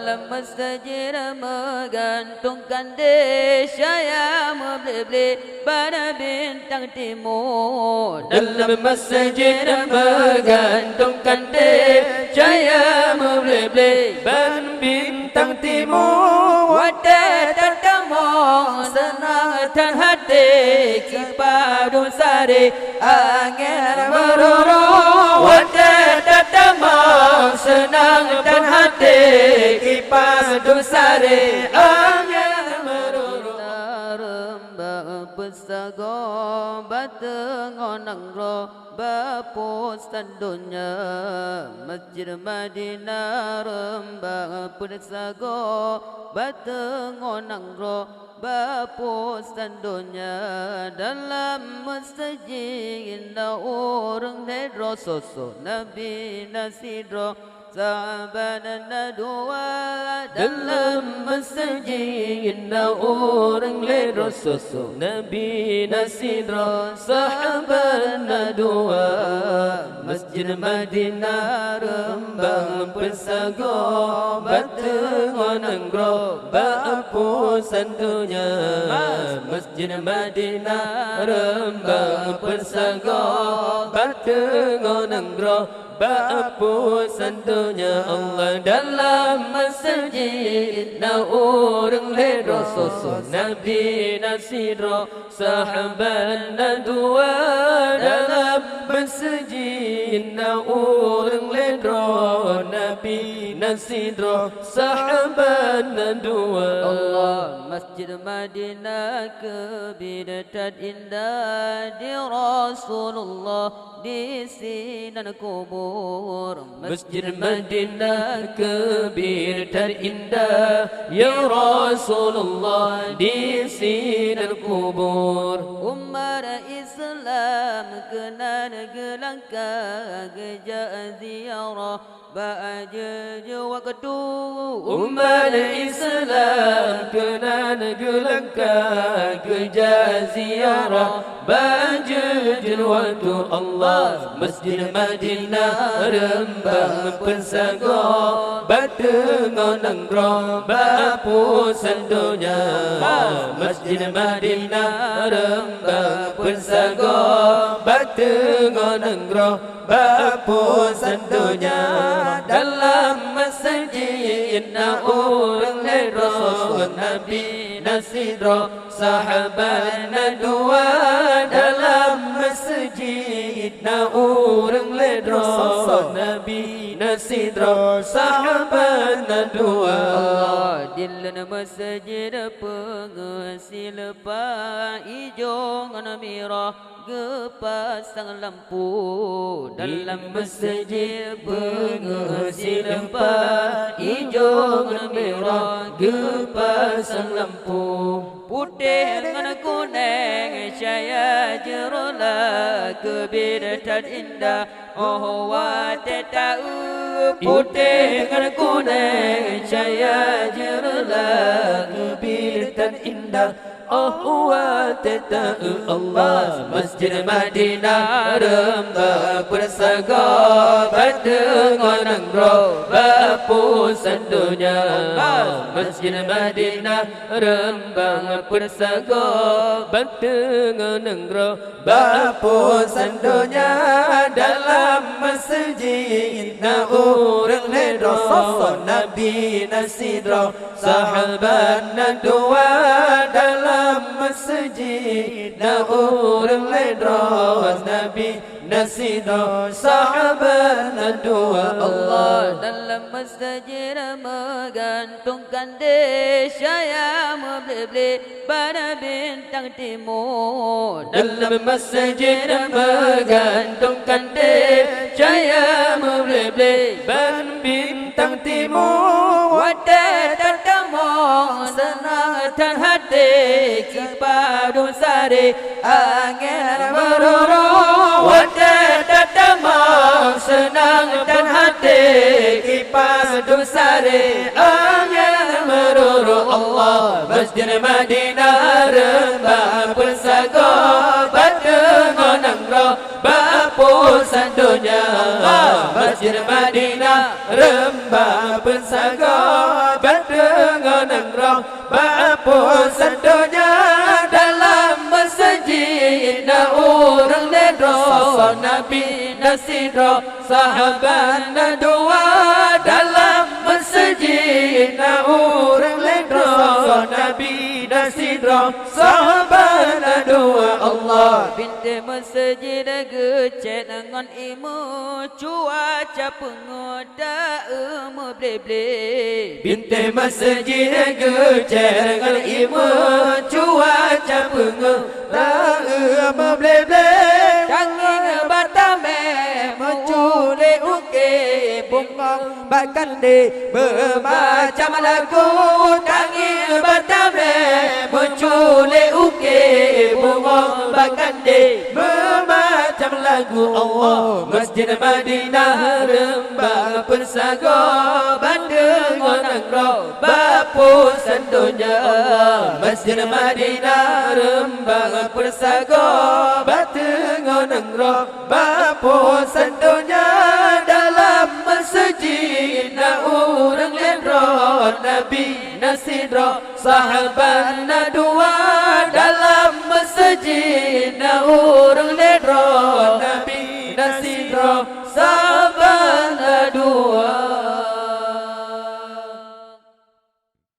dalam masjid menggantungkan deshaya membeli pada bintang timur. Dalam masjid menggantungkan deshaya membeli pada bintang timur. Wadah tatamong senang dan hati kipadu sari angin meruru. Wadah tatamong senang dan hati kipadu sari angin meruru. Rembang pesago batengonang ro bapus tandunya Masjid Madinah rembang pesago batengonang ro bapus tandunya. Dalam masjid indah orang hedro sosok Nabi Nasidro sahabat dua. Dalam masjid indah orang hedro sosok Nabi Nasidro sahabat dua. Masjid Madinah rembang persago batengonang ro bapus tandunya. Masjid Madinah rembang persago batengonang ro bapus tandunya. Allah dalam masjid na orang ledro sosok Nabi Nasidro sahabat dua. Dalam masjid na orang ledro Nabi Nasidro sahabat dua. Allah Masjid Madinah kebidatat indah di Rasulullah di sinan kubur. Masjid Madinah kebir terindah ya Rasulullah di sinan kubur. Umat Islam kena gelangkah gejak ziarah ba'ajaj waktu. Umat Islam kena gelangkah gejak ziarah ba'ajaj waktu. Allah Masjid Madinah rembang pensago batengonang ro bapus tandunya. Masjid Madinah rembang pensago batengonang ro bapus tandunya. Dalam masjid na orang ledro Nabi Nasidro sahabat dua. Dalam masjid na orang ledro Nabi Nasidro sahabat dua. Allah dilan masjid pengesil pa ijo merah gepasang lampu. Dalam masjid pengesil pa ijo merah gepasang lampu. Putih dengan kuning cahaya jerola kebidatat indah oh wate tahu. Putih dengan kuning cahaya jerola kebidatat indah oh wate tahu. Allah Masjid Madinah rembang persago batengonang ro bapus tandunya. Masjid Madinah rembang persago batengonang ro bapus tandunya. Dalam masjid na orang ledro sosok Nabi Nasidro sahabat dua. Dalam masjid na orang ledro Nabi Nasidro sahabat dua. Allah dalam masjid menggantungkan deshaya membeli pada bintang timur. Dalam masjid menggantungkan deshaya membeli pada bintang timur. Wadah tatamong senang dan hati kipadu sari angin meruru. Wadah tatamong senang dan hati kipadu sari angin meruru. Allah Masjid Madinah rembang persago batengonang ro bapus tandunya. Masjid Madinah rembang persago roh berpuasa dunia dalam masjid na urang ledro Nabi nasiro sahabat na dua dalam masjid na urang ledro Nabi nasiro sahabat na dua Allah Binti masjid gecet dengan imu cuaca pengoda emu ble-ble Binti masjid gecet dengan imu cuaca pengoda emu ble-ble Kanging batame mencule uke bungong bahkan di bermacam lagu Kanging batame mencule uke bungong bahkan di bermacam lagu Allah Masjid Madinah rembang persago bandengon angro bapu sandunya Allah Masjid Madinah rembang persago bandengon angro bapu sandunya dalam masjid na urang ledro Nabi nasidro sahabat na dua dalam masjid na urang ledro